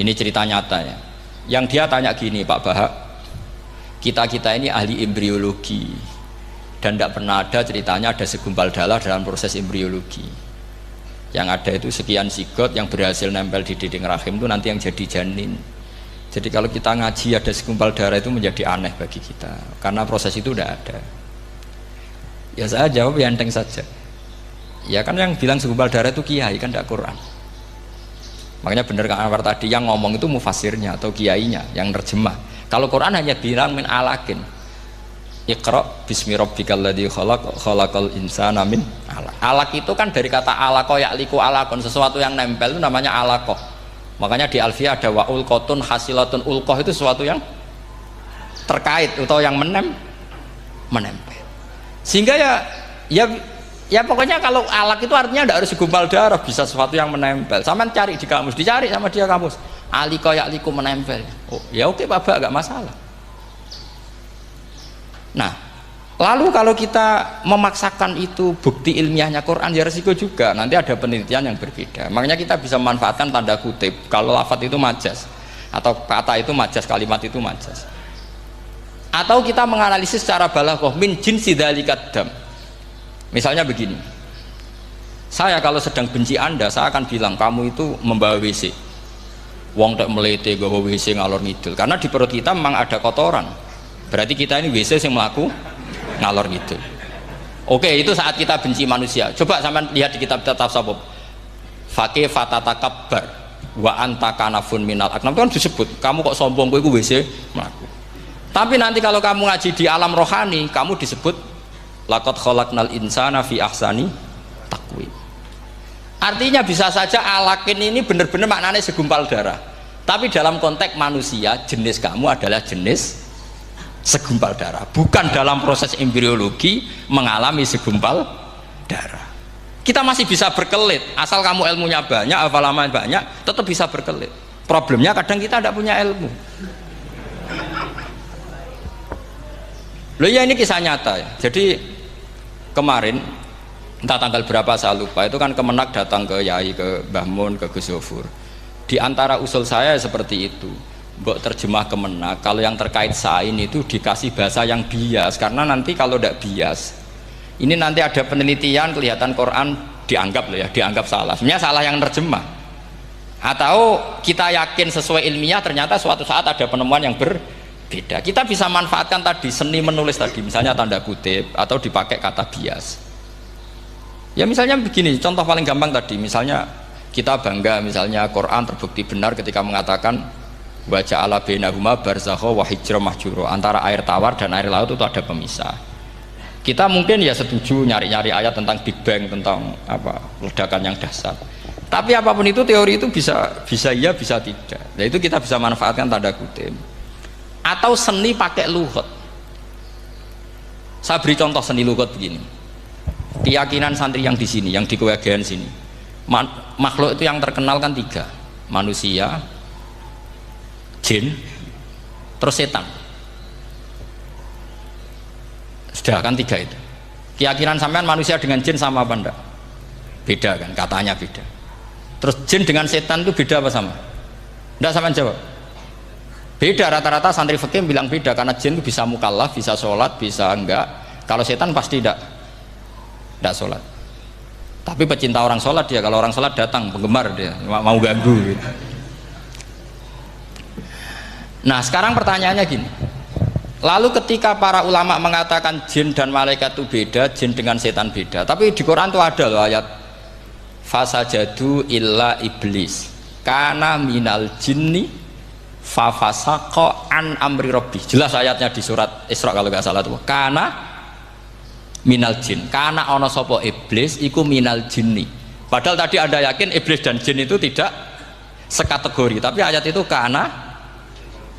Ini cerita nyata ya. Yang dia tanya gini, Pak Bahak, kita ini ahli embriologi dan tidak pernah ada ceritanya ada segumpal darah dalam proses embriologi. Yang ada itu sekian zigot yang berhasil nempel di dinding rahim itu nanti yang jadi janin. Jadi kalau kita ngaji ada segumpal darah itu menjadi aneh bagi kita karena proses itu tidak ada. Ya saya jawab ya enteng saja. Ya kan yang bilang segumpal darah itu kiai kan tidak Quran. Makanya benar Kang Anwar tadi yang ngomong itu mufasirnya atau kiainya yang terjemah. Kalau Quran hanya bilang min alakin. Iqra bismi rabbikal ladzi khalaq khalaqal insana min alaq. Alaq itu kan dari kata alaqa ya'liku alaqon, sesuatu yang nempel itu namanya alaqah. Makanya di Alfiyah ada wa ulqatun hasilatun, ulqah itu sesuatu yang terkait atau yang menempel. Sehingga ya pokoknya kalau alaq itu artinya tidak harus segumpal darah, bisa sesuatu yang menempel. Sama cari di kamus, dicari sama dia kamus. Alika ya'liku menempel. Oh, ya oke Bapak, enggak masalah. Nah, lalu kalau kita memaksakan itu bukti ilmiahnya Quran ya resiko juga. Nanti ada penelitian yang berbeda. Makanya kita bisa memanfaatkan tanda kutip kalau lafadz itu majas atau kata itu majas, kalimat itu majas. Atau kita menganalisis secara balaghah min jinsi dzalikat dam. Misalnya begini, saya kalau sedang benci Anda, saya akan bilang kamu itu membawa WC. Wong tak melete gawa WC ngalor ngidul, karena di perut kita memang ada kotoran. Berarti kita ini WC yang melaku ngalor ngidul. Oke, itu saat kita benci manusia. Coba sampean lihat di kitab tasawuf. Faqih fatatakabbar wa anta kanafun minal aknam, itu kan disebut kamu kok sombong, kowe iku WC melaku. Tapi nanti kalau kamu ngaji di alam rohani, kamu disebut laqad khalaqnal insana fi ahsani taqwim. Artinya bisa saja alakin ini benar-benar maknanya segumpal darah. Tapi dalam konteks manusia, jenis kamu adalah jenis segumpal darah. Bukan dalam proses embriologi mengalami segumpal darah. Kita masih bisa berkelit. Asal kamu ilmunya banyak, hafalaman banyak, tetap bisa berkelit. Problemnya kadang kita tidak punya ilmu. Loh ya ini kisah nyata ya. Jadi kemarin entah tanggal berapa saya lupa, itu kan Kemenak datang ke Yai, ke Mbah Mun, ke Gus Zofur. Di antara usul saya seperti itu, mbok terjemah Kemenak kalau yang terkait sain itu dikasih bahasa yang bias, karena nanti kalau tidak bias ini nanti ada penelitian kelihatan Quran dianggap loh ya, dianggap salah, sebenarnya salah yang terjemah, atau kita yakin sesuai ilmiah ternyata suatu saat ada penemuan yang berbeda. Kita bisa manfaatkan tadi seni menulis tadi, misalnya tanda kutip atau dipakai kata bias. Ya misalnya begini, contoh paling gampang tadi, misalnya kita bangga misalnya Quran terbukti benar ketika mengatakan wa ja'ala bainahuma barzakha wa hijra mahjura, antara air tawar dan air laut itu ada pemisah. Kita mungkin ya setuju nyari-nyari ayat tentang Big Bang, tentang apa ledakan yang dahsyat. Tapi apapun itu teori itu bisa iya bisa tidak. Nah itu kita bisa manfaatkan tanda kutip. Atau seni pakai lughat. Saya beri contoh seni lughat begini. Keyakinan santri yang di sini, yang di kewagian sini, makhluk itu yang terkenal kan 3, manusia, jin, terus setan. Sudah kan 3 itu. Keyakinan sampean manusia dengan jin sama apa enggak? Beda kan, katanya beda. Terus jin dengan setan itu beda apa sama? Enggak, sampean jawab. Beda, rata-rata santri fikih bilang beda, karena jin itu bisa mukallaf, bisa sholat, bisa enggak. Kalau setan pasti tidak sholat. Tapi pecinta orang sholat dia, kalau orang sholat datang penggemar dia, mau ganggu gitu. Nah sekarang pertanyaannya gini, lalu ketika para ulama mengatakan jin dan malaikat itu beda, jin dengan setan beda, tapi di Quran itu ada loh ayat fasajadu illa iblis kana minal jinni fafasaqa an amri rabbi. Jelas ayatnya di surat Isra kalau nggak salah tuh, kana minal jin, karena ono sopo iblis iku minal jinni. Padahal tadi Anda yakin iblis dan jin itu tidak sekategori, tapi ayat itu karena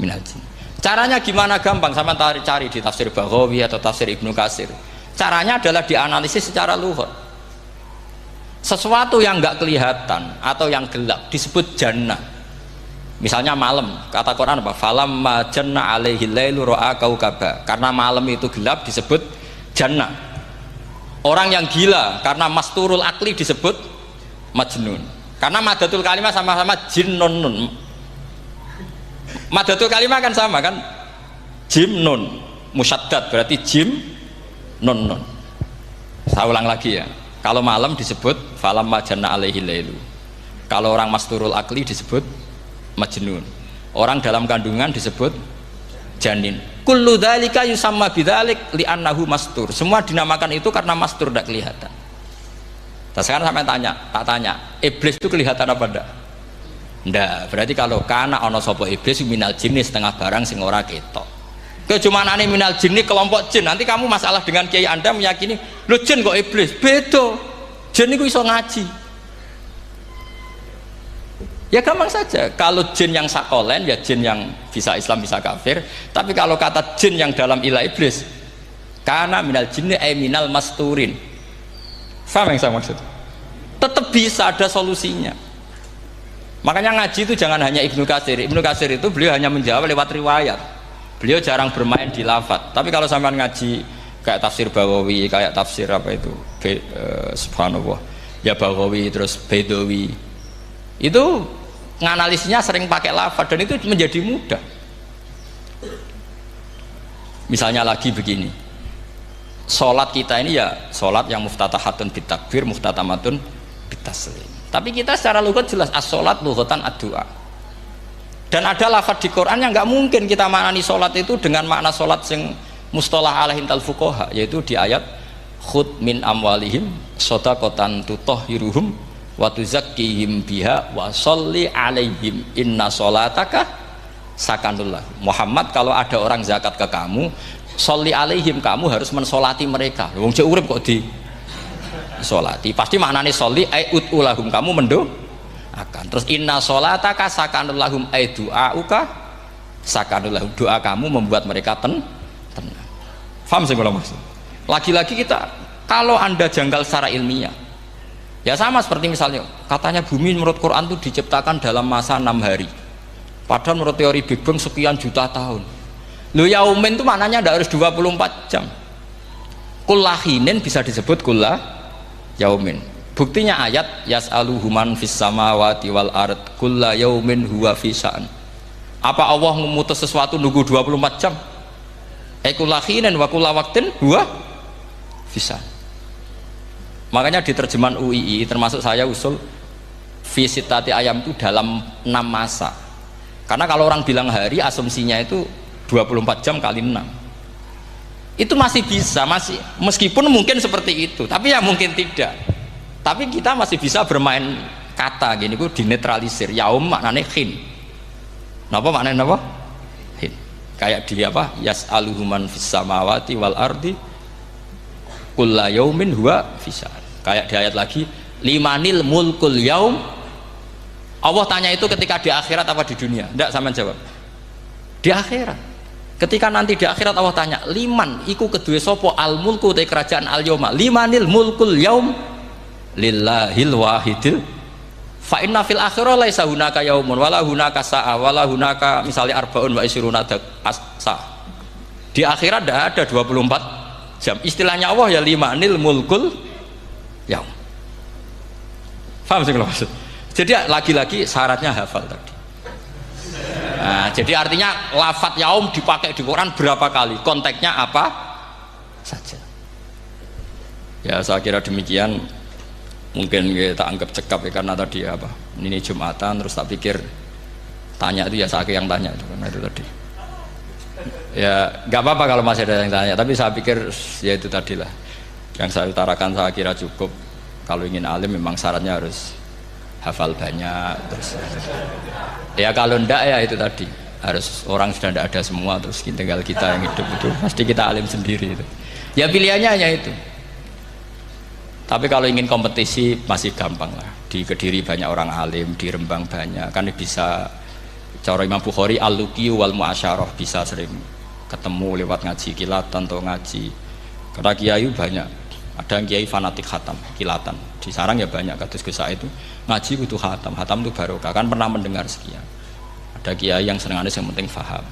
minal jin. Caranya gimana? Gampang, sama cari di tafsir Baghawi atau tafsir Ibnu Katsir. Caranya adalah dianalisis secara lughat. Sesuatu yang enggak kelihatan atau yang gelap disebut jannah. Misalnya malam, kata Quran apa? Falamma janna alaihi lailu ra'a kaukaba. Karena malam itu gelap disebut jannah. Orang yang gila karena masturul akli disebut majnun. Karena madatul kalimah sama-sama jinnun. Madatul kalimah kan sama kan, jim nun musyaddad berarti jim nun nun. Saya ulang lagi ya, kalau malam disebut falam majanna alaihi lailu, kalau orang masturul akli disebut majnun, orang dalam kandungan disebut janin. Kullu dzalika yusamma bidzalik li'annahu mastur, semua dinamakan itu karena mastur tidak kelihatan. Nah, sekarang sampai tak tanya, iblis itu kelihatan apa enggak? Ndak, berarti kalau kana ana sapa iblis minal jinni setengah barang sing ora ketok. Kecumanane minal jinni kelompok jin. Nanti kamu masalah dengan kiai Anda meyakini, "Lho jin kok iblis?" Beda. Jin niku iso ngaji. Ya gampang saja. Kalau jin yang sakolen ya jin yang bisa Islam bisa kafir. Tapi kalau kata jin yang dalam ilah iblis, kana minal jinni ay minal masturin. Paham yang saya maksud? Tetap bisa ada solusinya. Makanya ngaji itu jangan hanya Ibnu Katsir. Ibnu Katsir itu beliau hanya menjawab lewat riwayat. Beliau jarang bermain di lafadz. Tapi kalau sampean ngaji kayak tafsir Baghawi, kayak tafsir apa itu, subhanallah, ya Baghawi terus Bedawi, itu nganalisnya sering pakai lafadz dan itu menjadi mudah. Misalnya lagi begini, sholat kita ini ya sholat yang muftatahatun bitakbir, muftatamatun bitaslim. Tapi kita secara lughat jelas as-sholat lughatan ad-du'a. Dan ada lafadz di Quran yang nggak mungkin kita maknani sholat itu dengan makna sholat yang mustalah alaihim tal fuqaha, yaitu di ayat khud min amwalihim shadaqatan tutahhiruhum wa tuzakkihim biha wa sholli alaihim inna sholataka sakanullah. Muhammad, kalau ada orang zakat ke kamu, sholli alaihim, kamu harus mensolati mereka. Wong cek urip kok di sholati, pasti maknanya sholli ay ut'ulahum, kamu mendoakan. Terus inna sholataka sakanulahum ay du'auka sakanulahum, doa kamu membuat mereka tenang. Paham sih kalau maksud? Lagi-lagi kita, kalau Anda janggal secara ilmiah ya sama seperti misalnya katanya bumi menurut Quran itu diciptakan dalam masa 6 hari, padahal menurut teori Big Bang sekian juta tahun. Lo yaumin itu maknanya tidak harus 24 jam. Kullahinin bisa disebut kullah yaumin. Buktinya ayat yas'aluhu man fis samawati wal ard kulla yaumin huwa fi sya'an. Apa Allah memutus sesuatu nunggu 24 jam? Kullahinin wa kulla waqtin huwa fi sya'an. Makanya di terjemahan UII termasuk saya usul fi sittati ayam itu dalam 6 masa. Karena kalau orang bilang hari asumsinya itu 24 jam kali 6 itu masih bisa, masih meskipun mungkin seperti itu, tapi ya mungkin tidak. Tapi kita masih bisa bermain kata gini, gue dinetralisir. Yaum maknanya khin. Napa maknanya napa? Khin. Kayak di apa? Yas'aluhu man fis samawati wal ardi kulla yaumin huwa fisa. Kayak di ayat lagi limanil mulkul yaum. Allah tanya itu ketika di akhirat apa di dunia? Tidak, sama jawab di akhirat. Ketika nanti di akhirat Allah tanya liman iku kedua sopo al mulku te kerajaan al yauma, limanil mulkul yaum lillahil wahidil fa inna fil akhirah laisa hunaka yaumun wala hunaka sa'a wala hunaka misalnya arbaun wa isruna sa. Di akhirat tidak ada 24 jam. Istilahnya Allah ya limanil mulkul yaum. Paham sih kalau maksud? Jadi lagi-lagi syaratnya hafal tadi. Nah, jadi artinya lafadz yaum dipakai di Quran berapa kali, konteksnya apa saja. Ya saya kira demikian. Mungkin kita anggap cekap ya, karena tadi apa ini Jumatan terus tak pikir tanya itu ya saya yang tanya itu karena itu tadi. Ya nggak apa-apa kalau masih ada yang tanya, tapi saya pikir ya itu tadilah yang saya utarakan. Saya kira cukup. Kalau ingin alim memang syaratnya harus hafal banyak, terus ya kalau ndak ya itu tadi harus orang sudah ndak ada semua, terus tinggal kita yang hidup, itu pasti kita alim sendiri itu. Ya pilihannya hanya itu. Tapi kalau ingin kompetisi masih gampang lah. Di Kediri banyak orang alim, di Rembang banyak, kan bisa. Cara Imam Bukhari al-luqi wal mu'asyarah, bisa sering ketemu lewat ngaji kilatan atau ngaji. Karena kiai banyak, ada yang kiai fanatik khatam kilatan. Di sarang ya banyak, kados Gus Said itu ngaji butuh khatam, khatam itu barokah, kan pernah mendengar sekian. Ada kiai yang senengannya yang penting faham,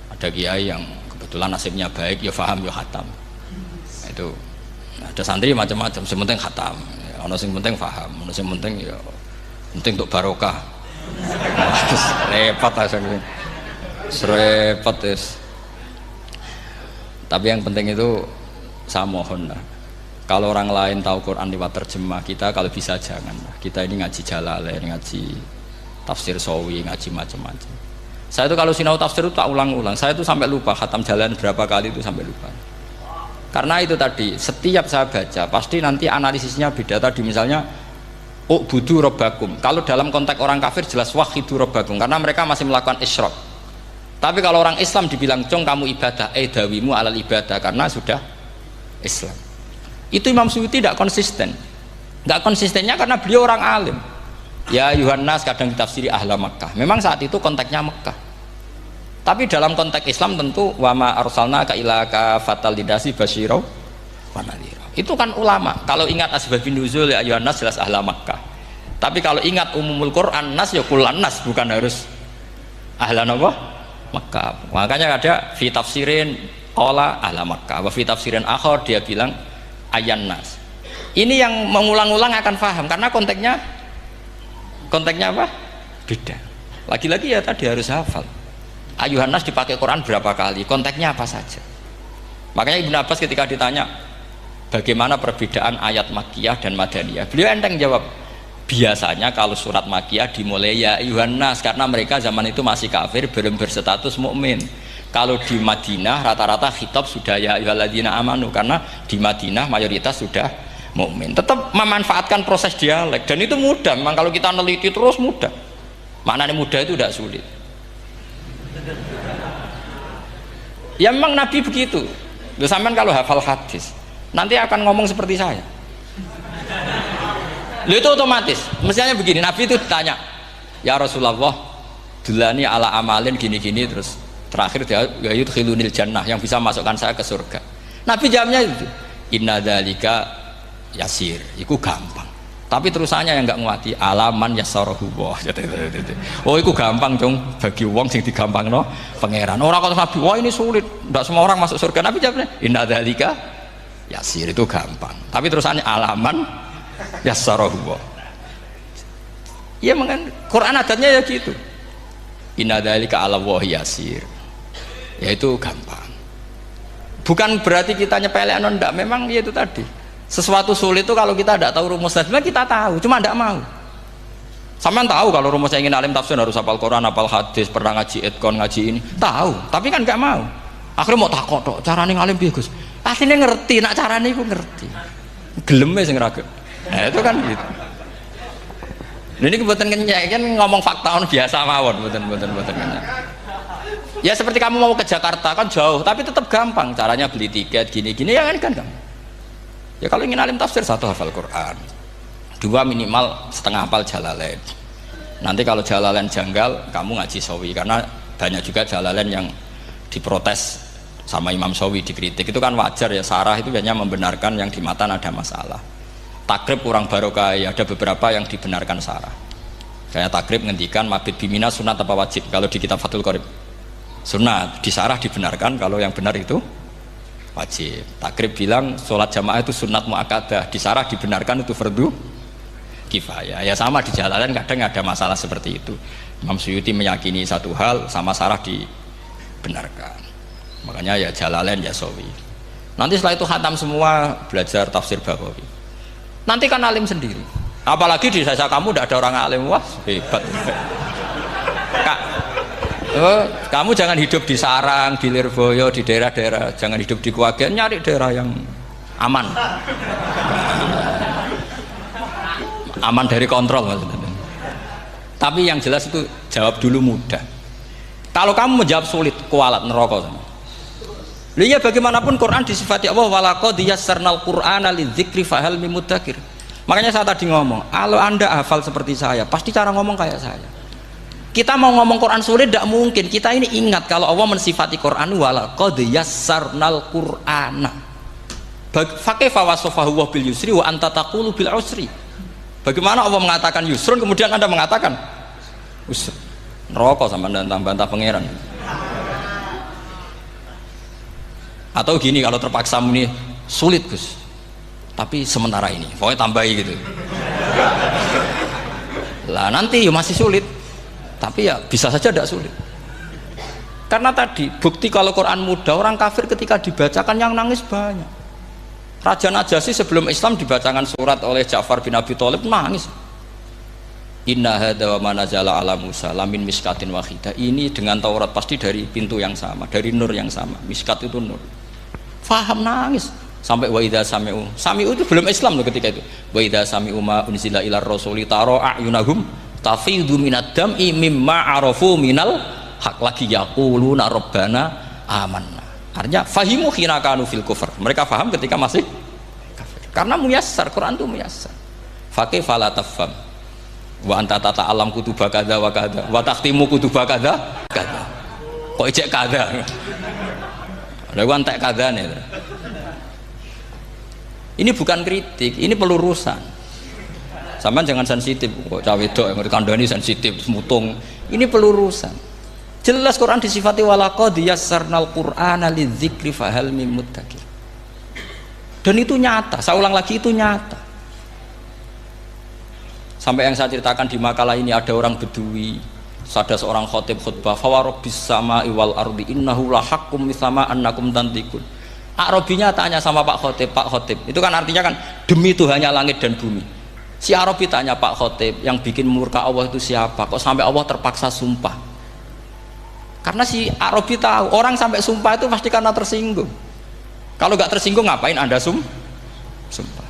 ada kiai yang kebetulan nasibnya baik ya faham ya khatam. Nah, itu ada santri macam-macam, yang penting khatam, ono sing penting faham, ono sing penting ya penting untuk barokah. Nah, terus repot aja. Repot wis. Tapi yang penting itu saya mohon lah, kalau orang lain tahu Quran lewat terjemah, kita kalau bisa jangan lah. Kita ini ngaji Jalalain, ngaji tafsir Sawi, ngaji macam-macam. Saya itu kalau sinau tafsir itu tak ulang-ulang. Saya itu sampai lupa khatam Jalalain berapa kali, itu sampai lupa. Karena itu tadi, setiap saya baca pasti nanti analisisnya beda. Tadi misalnya u'budu rabbakum, kalau dalam konteks orang kafir jelas wahidu rabbakum, karena mereka masih melakukan isyrak. Tapi kalau orang Islam dibilang cong kamu ibadah, dawimu alal ibadah, karena sudah Islam. Itu Imam Suyuti tidak konsisten. Nggak konsistennya karena beliau orang alim. Ya Yuhannas kadang ditafsiri ahla Makkah, memang saat itu konteksnya Makkah. Tapi dalam konteks Islam tentu wama arsalnaka illa kafatal lidasi basyirau wa nadhira. Itu kan ulama. Kalau ingat asbabun nuzul ya Yuhannas jelas ahla Makkah. Tapi kalau ingat umumul Quran nas ya kullan nas, bukan harus ahla apa? Makkah. Makanya ada fi tafsirin qala ahla Makkah, wa fi tafsirin akhar dia bilang ayan nas. Ini yang mengulang-ulang akan paham karena konteksnya apa? Beda. Lagi-lagi ya tadi harus hafal. Ayuhan nas dipakai Quran berapa kali? Konteksnya apa saja? Makanya Ibnu Abbas ketika ditanya bagaimana perbedaan ayat Makkiyah dan Madaniyah, beliau enteng jawab, biasanya kalau surat Makkiyah dimulai ya ayuhan nas karena mereka zaman itu masih kafir, belum berstatus mukmin. Kalau di Madinah rata-rata khitab sudah ya ayyuhalladzina amanu, karena di Madinah mayoritas sudah mukmin. Tetap memanfaatkan proses dialek dan itu mudah. Memang kalau kita neliti terus mudah. Maknanya mudah itu tidak sulit. Ya memang Nabi begitu. Loh, sampean kalau hafal hadis nanti akan ngomong seperti saya. Loh, itu otomatis. Misalnya begini, Nabi itu ditanya, ya Rasulullah, dulani ala amalin gini-gini, terus terakhir dia yudkhilunil jannah, yang bisa masukkan saya ke surga. Nabi jawabnya itu, inna dzalika yasir, itu gampang. Tapi terusannya yang nggak nguati, alaman yassarahu wah. Oh, itu gampang dong bagi wong sing digampangno pangeran. Orang kata Nabi, wah ini sulit, tidak semua orang masuk surga. Nabi jawabnya, inna dzalika yasir, itu gampang. Tapi terusannya alaman yassarahu wah. Ya mengen Quran adatnya ya gitu. Inna dzalika ala wahi yasir. Ya itu gampang. Bukan berarti kita nyepelekno, ndak, memang ya itu tadi. Sesuatu sulit itu kalau kita tidak tahu rumusnya, sebenarnya kita tahu, cuma tidak mau. Sampean tahu kalau rumusnya ingin alim tafsir harus hafal Quran, hafal hadis, pernah ngaji etkon, ngaji ini, tahu, tapi kan nggak mau. Akhirnya mau takut tok, carane ngalim piye Gus? Pastinya ngerti, nak carane iku ngerti. Geleme sing raga. Nah, itu kan gitu. Ini kebetulan kenyek kan ngomong fakta biasa mawon, betul kenyek. Ya seperti kamu mau ke Jakarta kan jauh, tapi tetap gampang. Caranya beli tiket gini-gini ya kan gampang. Ya kalau ingin alim tafsir, satu hafal Quran, dua minimal setengah hafal Jalalain. Nanti kalau Jalalain janggal, kamu ngaji Sawi, karena banyak juga Jalalain yang diprotes sama Imam Sawi, dikritik. Itu kan wajar ya, sarah itu hanya membenarkan yang di matan ada masalah. Takrib kurang barokah, ya ada beberapa yang dibenarkan sarah. Kayak takrib ngendikan mabit bimina sunat apa wajib, kalau di kitab Fathul Qorib sunat, di sarah dibenarkan, kalau yang benar itu wajib. Takrib bilang sholat jamaah itu sunat muakkadah, di sarah dibenarkan itu fardu kifayah. Ya sama di Jalalain kadang ada masalah seperti itu. Imam Suyuti meyakini satu hal, sama sarah dibenarkan. Makanya ya Jalalain ya Sawi. Nanti setelah itu khatam semua, belajar tafsir Baghawi. Nanti kan alim sendiri. Apalagi di desa kamu tidak ada orang alim, wah hebat. Kak, kamu jangan hidup di sarang, di Lirboyo, di daerah-daerah, jangan hidup di Kuwagen, nyari daerah yang aman, aman dari kontrol maksudnya. Tapi yang jelas itu jawab dulu mudah. Kalau kamu menjawab sulit, kualat neraka sama. Lihat bagaimanapun Quran disifati Allah walaqad yassarnal Qur'ana lidzikri fahal mim mudzakir. Makanya saya tadi ngomong, kalau Anda hafal seperti saya, pasti cara ngomong kayak saya. Kita mau ngomong Quran sulit tidak mungkin. Kita ini ingat kalau Allah mensifati Quran walaqad yassarnal Qur'ana. Fakaifa wasafahu wa bil yusri wa anta taqulu bil usri. Bagaimana Allah mengatakan yusrun kemudian Anda mengatakan usr. Neraka sama bantah-bantah pangeran. Atau gini, kalau terpaksa muni sulit Gus, tapi sementara ini pokoknya tambahi gitu. Lah nanti ya masih sulit, tapi ya bisa saja tidak sulit. Karena tadi bukti kalau Quran mudah, orang kafir ketika dibacakan yang nangis banyak. Raja Najasyi sebelum Islam dibacakan surat oleh Ja'far bin Abi Thalib nangis. Inna hadza wa manazala ala Musa lamin miskatin wahidah. Ini dengan Taurat pasti dari pintu yang sama, dari nur yang sama. Miskat itu nur. Faham nangis. Sampai wa idza sami'u. Sami'u itu belum Islam loh ketika itu. Wa idza sami'u ma unzila ilar rasuli tara a'yunahum tafidu minad dam'i mimma arafu minal haq lagi yaquluna rabbana amanna. Artinya fahimu khina kanu fil kufr. Mereka faham ketika masih kafir. Karena muyassar, Quran itu muyassar. Faqih fala tafham. Wa anta tata'alam kutuba kadza wa kadza wa takhtimu kutuba kadza kadza. Kok ijek kadza. Lha ku antek kadzane. Ini bukan kritik, ini pelurusan. Sampeyan jangan sensitif kok cah wedok yang kandhani sensitif mutung. Ini pelurusan. Jelas Quran disifati walaqad yassarnal qur'ana lidzikri fahal mim muddakir. Dan itu nyata, saya ulang lagi itu nyata. Sampai yang saya ceritakan di makalah ini ada orang Bedui, ada seorang khotib khutbah, fa warabbis samai wal ardi innahu lahaqqum mitsama annakum tantiqun. Arabinya tanya sama Pak Khotib, itu kan artinya kan demi Tuhannya langit dan bumi. Si Arabi tanya Pak Khotib, yang bikin murka Allah itu siapa? Kok sampai Allah terpaksa sumpah? Karena si Arabi tahu orang sampai sumpah itu pasti karena tersinggung. Kalau nggak tersinggung ngapain Anda sumpah?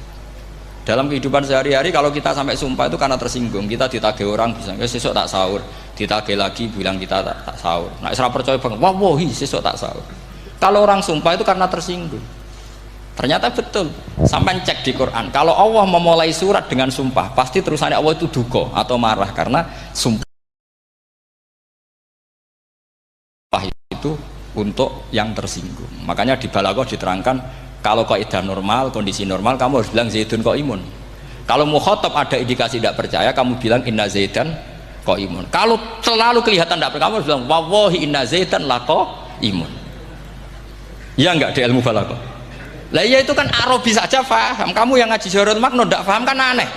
Dalam kehidupan sehari-hari kalau kita sampai sumpah itu karena tersinggung. Kita ditagih orang bisa sesuk tak sahur, ditagih lagi bilang kita tak sahur. Nah, serah percaya banget, wallahi sesuk tak sahur. Kalau orang sumpah itu karena tersinggung. Ternyata betul. Sampai cek di Quran. Kalau Allah memulai surat dengan sumpah, pasti terusannya Allah itu duka atau marah karena sumpah itu untuk yang tersinggung. Makanya di Balaghah diterangkan kalau kaidah normal, kondisi normal kamu harus bilang Zaidun qaimun. Kalau mukhatab ada indikasi tidak percaya, kamu bilang inna Zaidan qaimun. Kalau selalu kelihatan tidak percaya, kamu harus bilang wallahi inna Zaidan laqaimun. Ya enggak di ilmu Balaghah. Lah iya itu kan Arabi saja paham. Kamu yang ngaji Jawahirul Maknun tidak paham kan aneh.